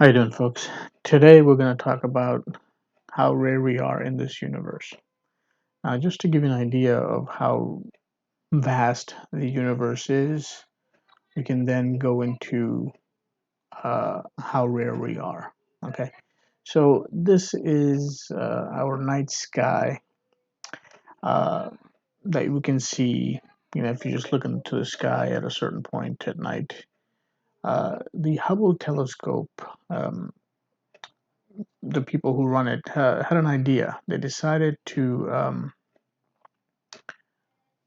How you doing, folks? Today we're going to talk about how rare we are in this universe. Just to give you an idea of how vast the universe is, we can then go into how rare we are. Okay, so this is our night sky uh, that we can see. If you just look into the sky at a certain point at night, the Hubble telescope. The people who run it had an idea. They decided to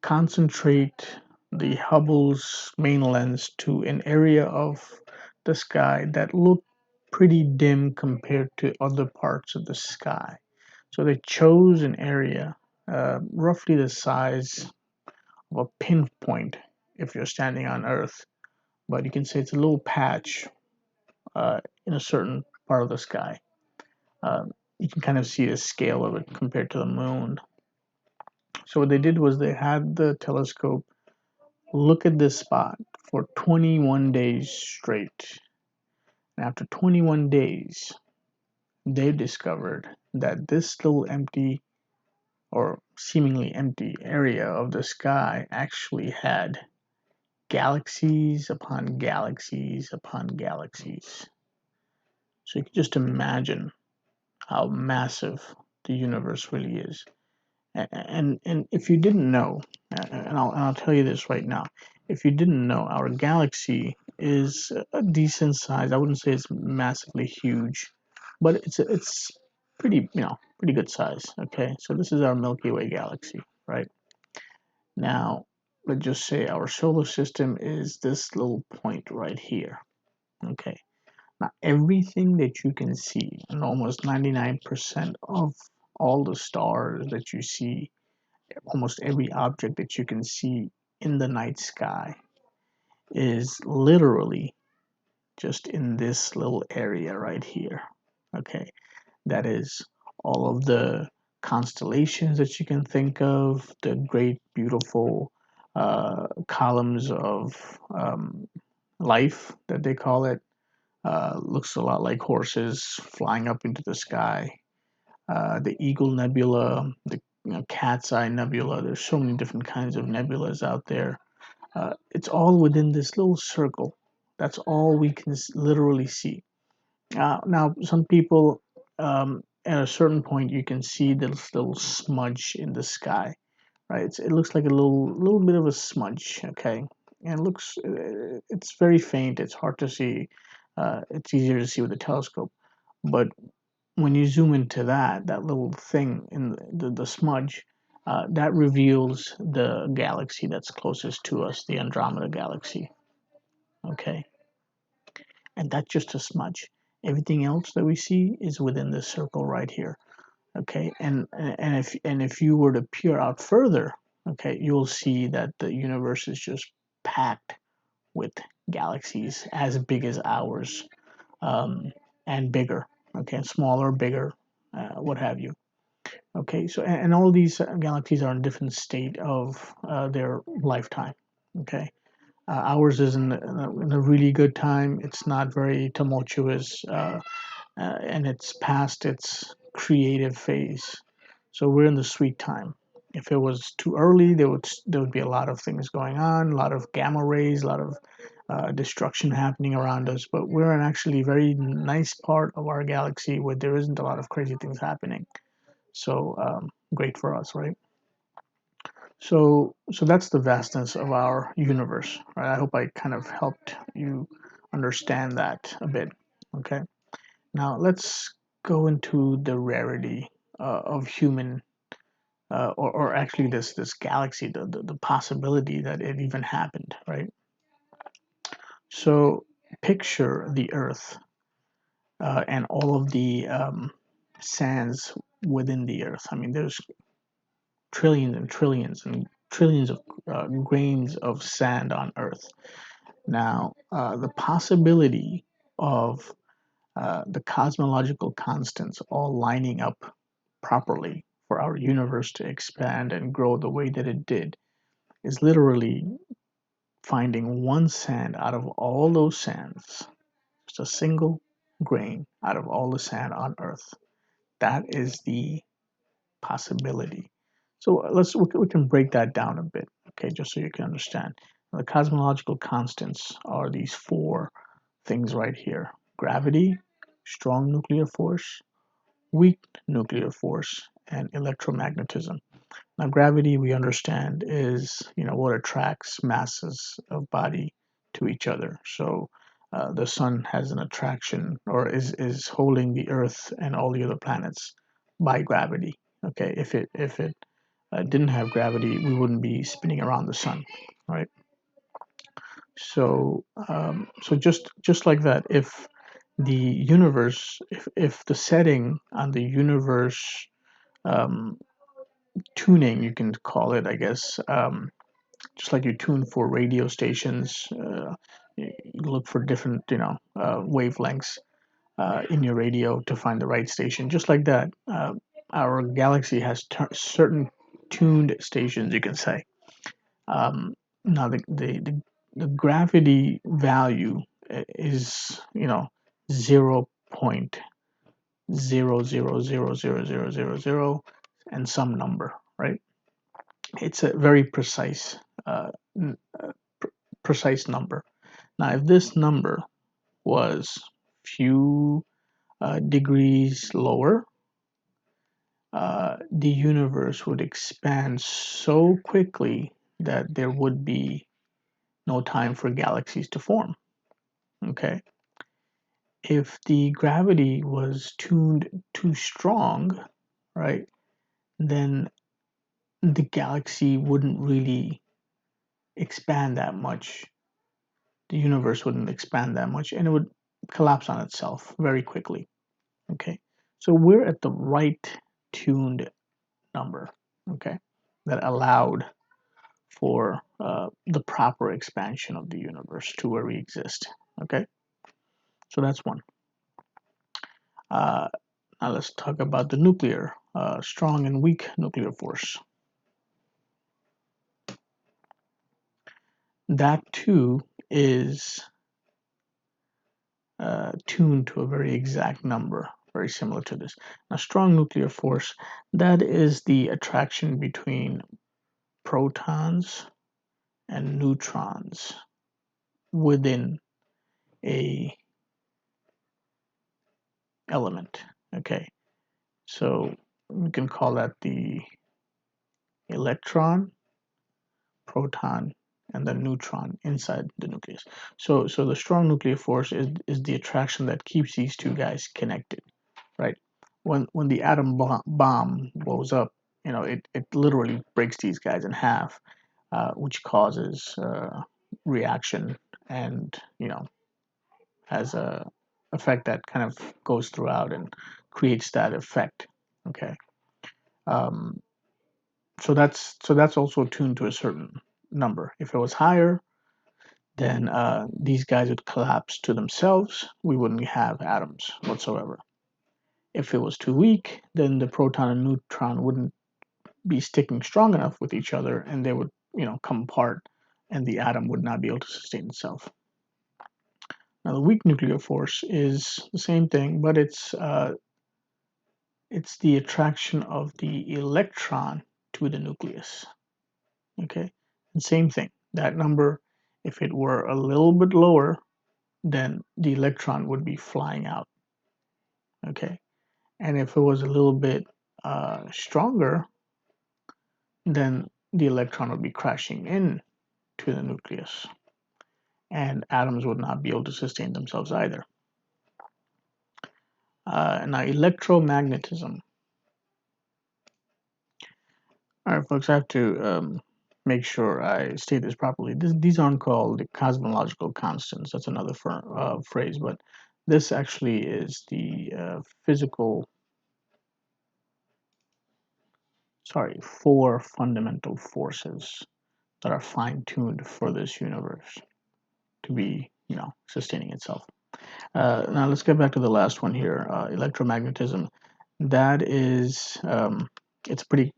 concentrate the Hubble's main lens to an area of the sky that looked pretty dim compared to other parts of the sky. So they chose an area roughly the size of a pinpoint if you're standing on Earth, but you can say it's a little patch in a certain part of the sky. Uh, you can kind of see the scale of it compared to the moon. So what they did was they had the telescope look at this spot for 21 days straight. And after 21 days, they discovered that this little empty or seemingly empty area of the sky actually had galaxies upon galaxies upon galaxies. So you can just imagine how massive the universe really is. And if you didn't know, and I'll tell you this right now, if you didn't know, our galaxy is a decent size. I wouldn't say it's massively huge, but it's pretty good size. Okay, so this is our Milky Way galaxy, right? Now, let's just say our solar system is this little point right here. Okay, now everything that you can see, and almost 99% of all the stars that you see, almost every object that you can see in the night sky is literally just in this little area right here. Okay, that is all of the constellations that you can think of, the great, beautiful columns of life that they call it. Looks a lot like horses flying up into the sky. The Eagle Nebula, the Cat's Eye Nebula. There's so many different kinds of nebulas out there. It's all within this little circle. That's all we can literally see. Now, some people, at a certain point, you can see this little smudge in the sky, right? It looks like a little bit of a smudge, okay? And it's very faint. It's hard to see. It's easier to see with a telescope, but when you zoom into that little thing in the smudge, that reveals the galaxy that's closest to us, the Andromeda galaxy. Okay, and that's just a smudge. Everything else that we see is within this circle right here. Okay, and if you were to peer out further, okay, you'll see that the universe is just packed with galaxies as big as ours, um, and bigger. Okay, smaller, bigger, what have you. Okay, so and all these galaxies are in different state of their lifetime. Okay, ours is in a really good time. It's not very tumultuous, and it's past its creative phase. So we're in the sweet time. If it was too early, there would be a lot of things going on, a lot of gamma rays, a lot of destruction happening around us. But we're in actually a very nice part of our galaxy where there isn't a lot of crazy things happening. So great for us, right? So that's the vastness of our universe, right? I hope I kind of helped you understand that a bit. Okay, now let's go into the rarity of human, or actually this galaxy, the possibility that it even happened, right? So picture the Earth, and all of the sands within the Earth. I mean, there's trillions and trillions and trillions of grains of sand on Earth. Now, the possibility of the cosmological constants all lining up properly for our universe to expand and grow the way that it did is literally finding one sand out of all those sands, just a single grain out of all the sand on Earth. That is the possibility. So we can break that down a bit, okay, just so you can understand. The cosmological constants are these four things right here: gravity, strong nuclear force, weak nuclear force, and electromagnetism. Now, gravity, we understand, is what attracts masses of body to each other. So, the sun has an attraction, or is holding the Earth and all the other planets by gravity. Okay, if it didn't have gravity, we wouldn't be spinning around the sun, right? So just like that, if the universe, if the setting on the universe, um, tuning, you can call it, I guess, just like you tune for radio stations, you look for different, wavelengths in your radio to find the right station. Just like that, our galaxy has certain tuned stations, you can say. Now, the gravity value is, 0.000000 and some number, right? It's a very uh, precise number. Now, if this number was few degrees lower, the universe would expand so quickly that there would be no time for galaxies to form. Okay. If the gravity was tuned too strong, right, then the galaxy wouldn't really expand that much. The universe wouldn't expand that much, and it would collapse on itself very quickly. Okay. So we're at the right tuned number, okay, that allowed for the proper expansion of the universe to where we exist. Okay. So that's one. Uh, Now let's talk about the nuclear, strong and weak nuclear force. That too is tuned to a very exact number, very similar to this. Now, strong nuclear force, that is the attraction between protons and neutrons within a element. Okay, so we can call that the electron, proton, and the neutron inside the nucleus. So the strong nuclear force is the attraction that keeps these two guys connected, right? When the atom bomb blows up, it literally breaks these guys in half, which causes reaction, and has a effect that kind of goes throughout and creates that effect. Okay. um, so that's also tuned to a certain number. If it was higher, then these guys would collapse to themselves. We wouldn't have atoms whatsoever. If it was too weak, then the proton and neutron wouldn't be sticking strong enough with each other, and they would, come apart, and the atom would not be able to sustain itself. Now, the weak nuclear force is the same thing, but it's the attraction of the electron to the nucleus. Okay, and same thing. That number, if it were a little bit lower, then the electron would be flying out. Okay, and if it was a little bit stronger, then the electron would be crashing in to the nucleus, and atoms would not be able to sustain themselves either. Now, electromagnetism. All right, folks, I have to make sure I state this properly. These aren't called the cosmological constants. That's another phrase, but this actually is the four fundamental forces that are fine-tuned for this universe to be, sustaining itself. Now let's get back to the last one here, electromagnetism. That is, it's a pretty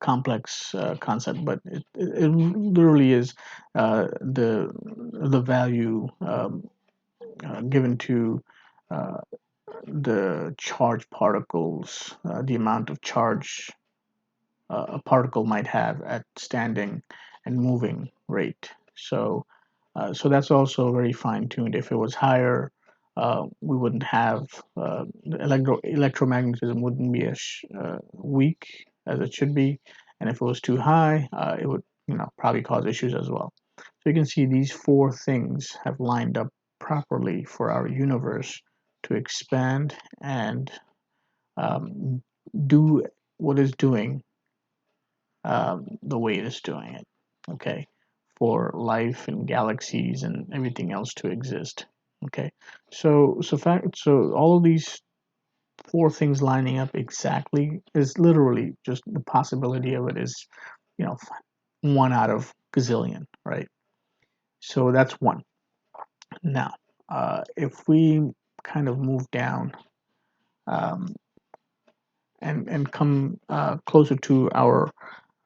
complex concept, but it literally is the value given to the charged particles, the amount of charge a particle might have at standing and moving rate. So that's also very fine tuned. If it was higher, we wouldn't have electromagnetism wouldn't be as weak as it should be, and if it was too high, it would probably cause issues as well. So you can see these four things have lined up properly for our universe to expand and um, do what it's doing the way it is doing it. Okay, for life and galaxies and everything else to exist. Okay, so all of these four things lining up exactly is literally just the possibility of it is, you know, one out of gazillion, right? So that's one. Now, if we kind of move down um, and come closer to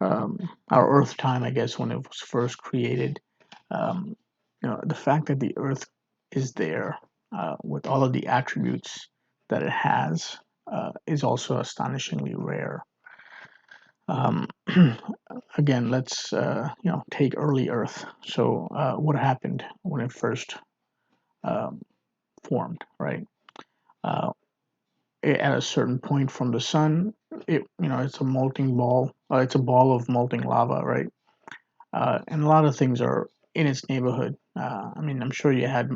um, our Earth time, I guess, when it was first created, um, the fact that the Earth is there with all of the attributes that it has is also astonishingly rare. Um, Again, let's take early Earth. So, what happened when it first um, formed, right? Uh, at a certain point from the sun, it's a molten ball. It's a ball of molten lava, right? And a lot of things are in its neighborhood. I mean, I'm sure you had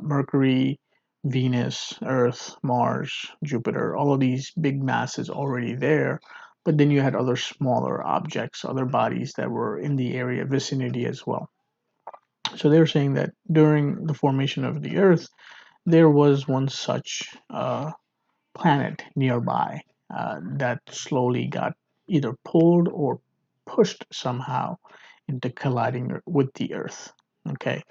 Mercury, Venus, Earth, Mars, Jupiter, all of these big masses already there. But then you had other smaller objects, other bodies that were in the area vicinity as well. So they're saying that during the formation of the Earth, there was one such planet nearby that slowly got either pulled or pushed somehow into colliding with the Earth. Okay,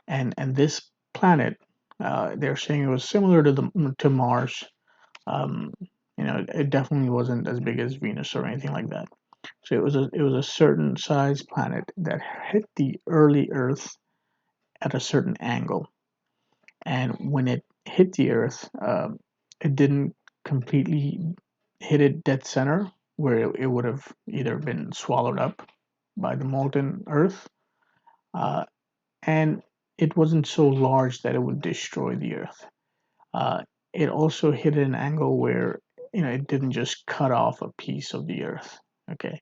and this planet, they're saying it was similar to Mars. Um, it definitely wasn't as big as Venus or anything like that. So it was a certain size planet that hit the early Earth at a certain angle, and when it hit the Earth, it didn't completely hit it dead center, where it would have either been swallowed up by the molten Earth, uh, and it wasn't so large that it would destroy the Earth. Uh, it also hit an angle where it didn't just cut off a piece of the Earth. Okay,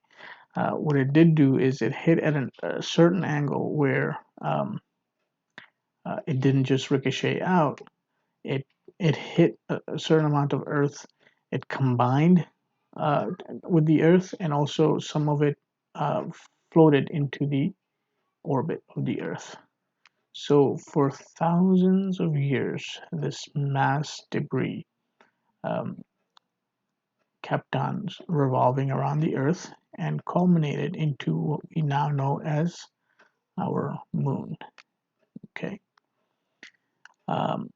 what it did do is it hit at a certain angle where it didn't just ricochet out. It it hit a certain amount of Earth. It combined uh, with the Earth, and also some of it uh, floated into the orbit of the Earth. So for thousands of years, this mass debris um, kept on revolving around the Earth and culminated into what we now know as our moon. Okay, um,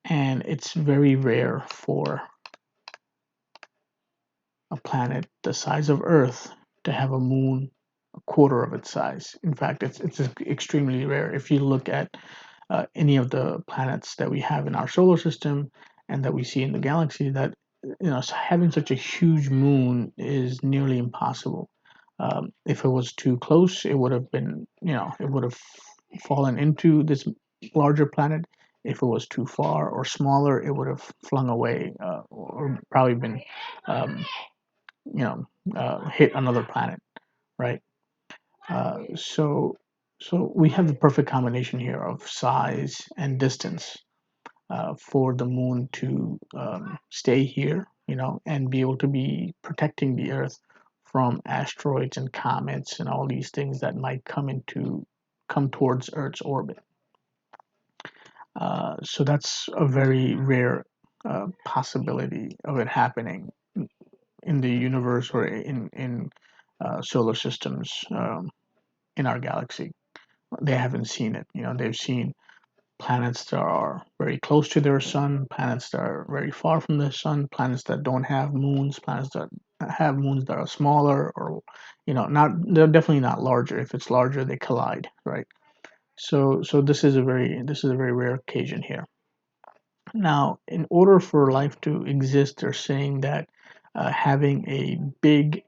and it's very rare for a planet the size of Earth to have a moon a quarter of its size. In fact, it's extremely rare. If you look at any of the planets that we have in our solar system and that we see in the galaxy, that having such a huge moon is nearly impossible. If it was too close, it would have been, it would have fallen into this larger planet. If it was too far or smaller, it would have flung away or probably been um, hit another planet, right? So we have the perfect combination here of size and distance for the moon to stay here, and be able to be protecting the Earth from asteroids and comets and all these things that might come towards Earth's orbit. So that's a very rare possibility of it happening in the universe or in solar systems in our galaxy. They haven't seen it. They've seen planets that are very close to their sun, planets that are very far from the sun, planets that don't have moons, planets that have moons that are smaller, or not. They're definitely not larger. If it's larger, they collide, right? So this is a very rare occasion here. Now, in order for life to exist, they're saying that having a big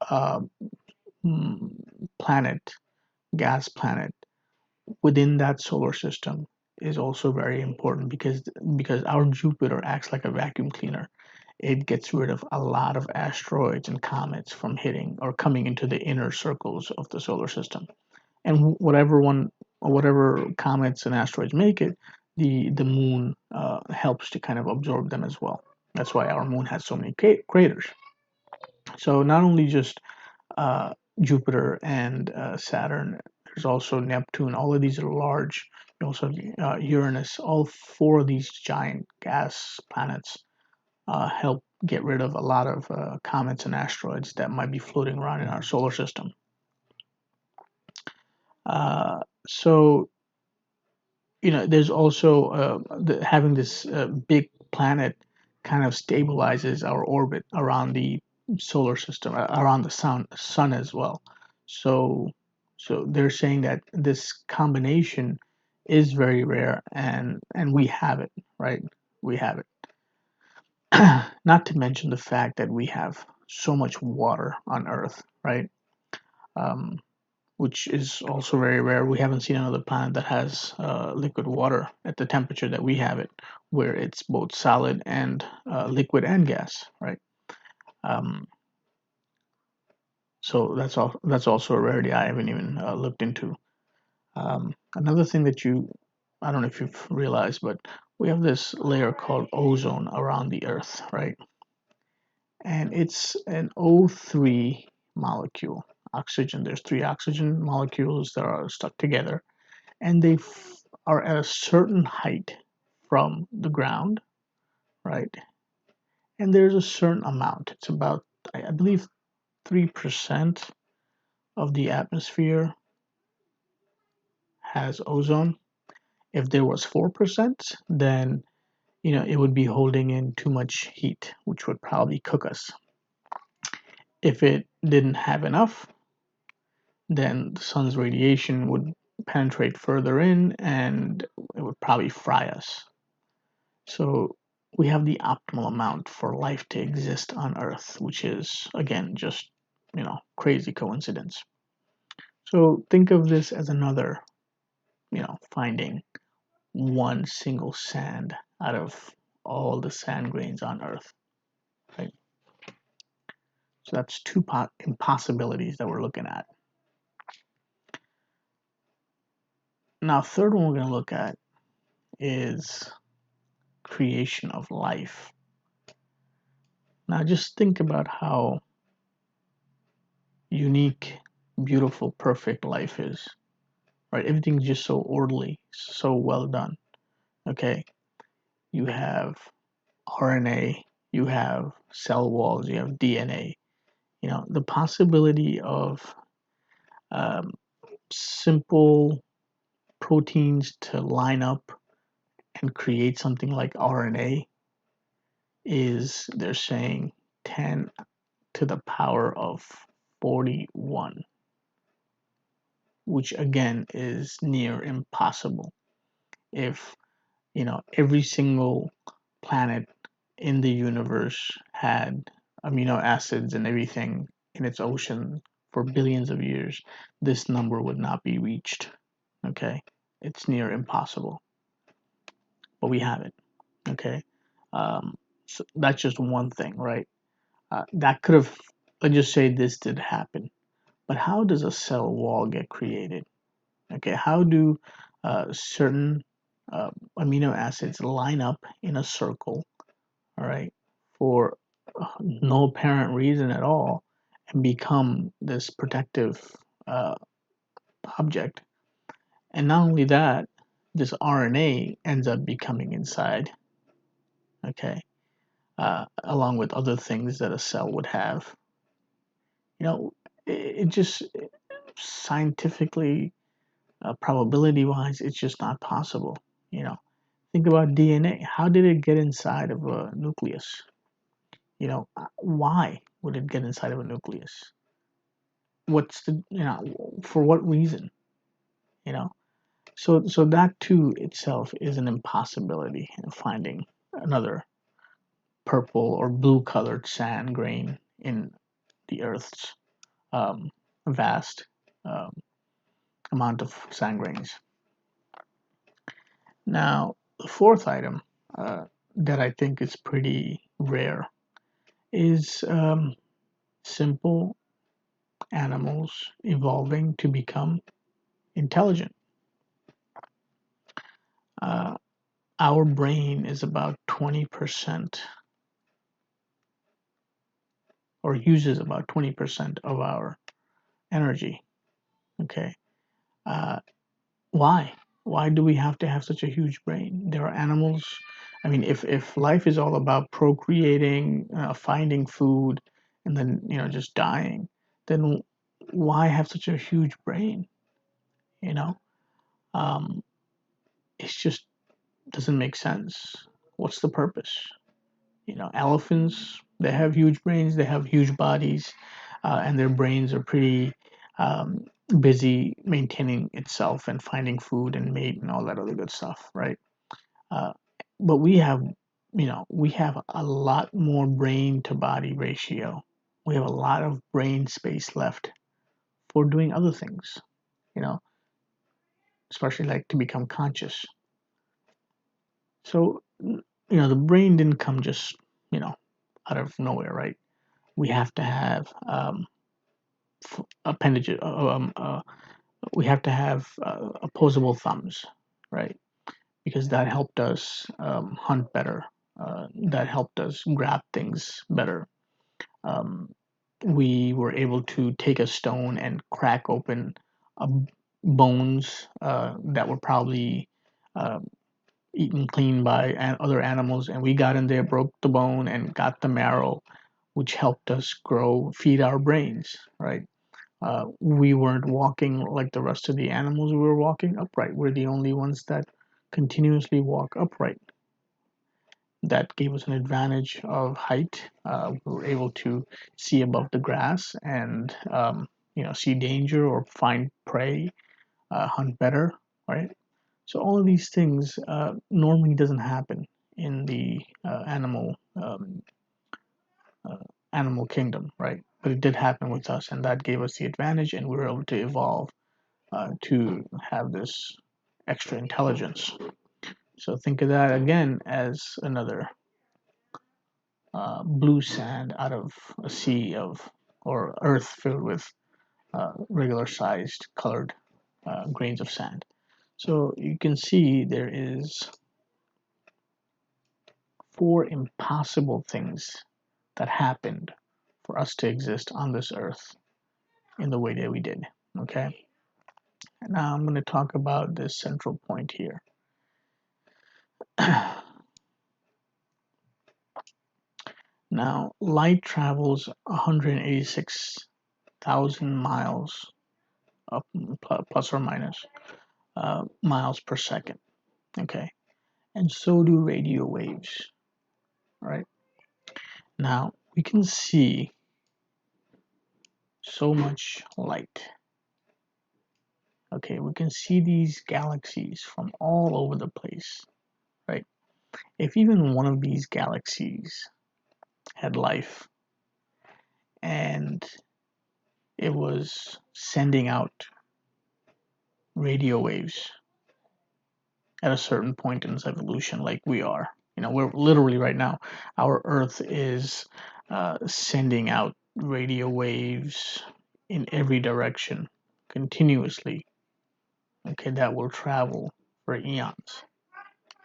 uh, mm, planet, gas planet, within that solar system is also very important because our Jupiter acts like a vacuum cleaner. It gets rid of a lot of asteroids and comets from hitting or coming into the inner circles of the solar system. And whatever comets and asteroids make it, the moon helps to kind of absorb them as well. That's why our moon has so many craters. So not only just uh, Jupiter and Saturn. There's also Neptune. All of these are large. You also have Uranus. All four of these giant gas planets help get rid of a lot of comets and asteroids that might be floating around in our solar system. So there's also having this big planet kind of stabilizes our orbit around the solar system, around the sun as well. So, so they're saying that this combination is very rare, and we have it, right? We have it. Not to mention the fact that we have so much water on Earth, right? Um, which is also very rare. We haven't seen another planet that has liquid water at the temperature that we have it, where it's both solid and liquid and gas, right? Um, so that's also a rarity I haven't even looked into. Another thing that I don't know if you've realized, but we have this layer called ozone around the Earth, right? And it's an O3 molecule. Oxygen. There's three oxygen molecules that are stuck together and they are at a certain height from the ground, right? And there's a certain amount. It's about, I believe, 3% of the atmosphere has ozone. If there was 4%, then it would be holding in too much heat, which would probably cook us. If it didn't have enough, then the sun's radiation would penetrate further in and it would probably fry us. So we have the optimal amount for life to exist on Earth, which is again just crazy coincidence. So think of this as another finding one single sand out of all the sand grains on Earth, right? So that's two impossibilities that we're looking at. Now, third one we're going to look at is creation of life. Now, just think about how unique, beautiful, perfect life is, right? Everything's just so orderly, so well done. Okay, you have RNA, you have cell walls, you have DNA. The possibility of um, simple proteins to line up and create something like RNA is, they're saying, 10 to the power of 41, which again is near impossible. If every single planet in the universe had amino acids and everything in its ocean for billions of years, this number would not be reached. Okay, it's near impossible, but we have it. Okay, so that's just one thing, right? That could have, let's just say this did happen, but how does a cell wall get created? Okay, how do certain uh, amino acids line up in a circle, all right, for no apparent reason at all and become this protective uh, object? And not only that, this RNA ends up becoming inside, okay, along with other things that a cell would have. It just scientifically, probability wise, it's just not possible. You know, think about DNA. How did it get inside of a nucleus? Why would it get inside of a nucleus? What's the, for what reason? You know, So that too itself is an impossibility in finding another purple or blue colored sand grain in the Earth's um, vast um, amount of sand grains. Now, the fourth item that I think is pretty rare is simple animals evolving to become intelligent. Uh, our brain is about 20% or uses about 20% of our energy. Okay. Uh, why? Why do we have to have such a huge brain? There are animals. I mean, if life is all about procreating, finding food, and then just dying, then why have such a huge brain? You know, um, it just doesn't make sense. What's the purpose? Elephants, they have huge brains, they have huge bodies, and their brains are pretty um, busy maintaining itself and finding food and mate and all that other good stuff, right? Uh, but we have a lot more brain to body ratio. We have a lot of brain space left for doing other things, you know, especially like to become conscious. So, the brain didn't come just, you know, out of nowhere, right? We have to have appendages. We have to have opposable thumbs, right? Because that helped us hunt better. That helped us grab things better. Um, we were able to take a stone and crack open uh, bones that were probably uh, eaten clean by other animals, and we got in there, broke the bone, and got the marrow, which helped us grow, feed our brains, right? We weren't walking like the rest of the animals. We were walking upright. We're the only ones that continuously walk upright. That gave us an advantage of height. We were able to see above the grass and see danger or find prey, hunt better, right? So all of these things normally doesn't happen in the uh, animal kingdom, right? But it did happen with us, and that gave us the advantage, and we were able to evolve to have this extra intelligence. So think of that again as another blue sand out of a sea of or earth filled with regular sized colored grains of sand. So you can see there is four impossible things that happened for us to exist on this earth in the way that we did. Okay. And now I'm going to talk about this central point here. Now, light travels 186,000 miles, up, plus or minus, miles per second. Okay. And so do radio waves, right? Now, we can see so much light. Okay, we can see these galaxies from all over the place, right? If even one of these galaxies had life and it was sending out radio waves at a certain point in its evolution, like we are, we're literally right now, our Earth is sending out radio waves in every direction continuously, okay, that will travel for eons.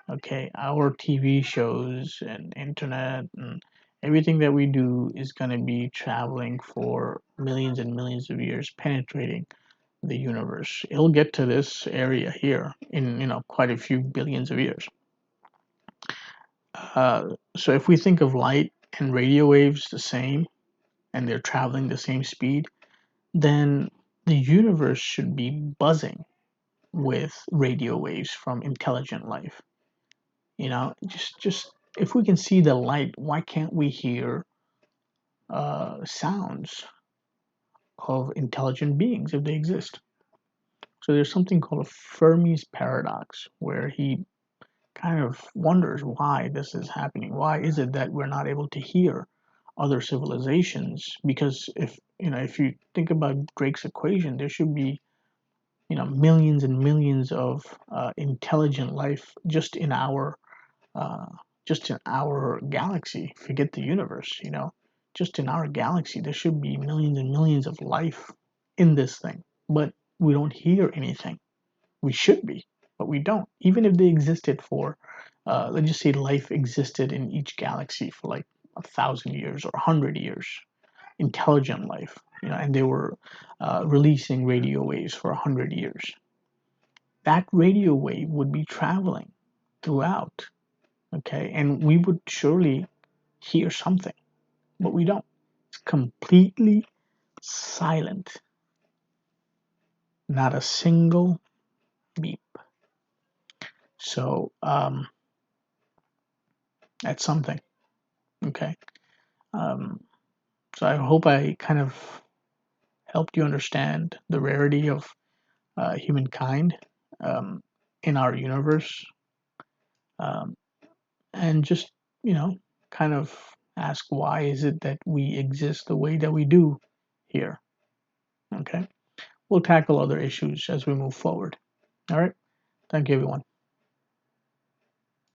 Okay, our TV shows and internet and everything that we do is going to be traveling for millions and millions of years, penetrating the universe. It'll get to this area here in quite a few billions of years. So if we think of light and radio waves the same, and they're traveling the same speed, then the universe should be buzzing with radio waves from intelligent life. Just if we can see the light, why can't we hear sounds of intelligent beings if they exist? So there's something called a Fermi's paradox, where he kind of wonders why this is happening. Why is it that we're not able to hear other civilizations? Because if you think about Drake's equation, there should be millions and millions of intelligent life uh, just in our galaxy. Forget the universe. Just in our galaxy, there should be millions and millions of life in this thing, but we don't hear anything. We should be, but we don't. Even if they existed for, let's just say life existed in each galaxy for like 1,000 years or 100 years, intelligent life, and they were releasing radio waves for 100 years. That radio wave would be traveling throughout, okay, and we would surely hear something, but we don't. It's completely silent, not a single beep. So that's something, okay. Um, so I hope I kind of helped you understand the rarity of humankind um, in our universe, um, and just you know, kind of ask why is it that we exist the way that we do here. Okay, we'll tackle other issues as we move forward. All right, thank you, everyone.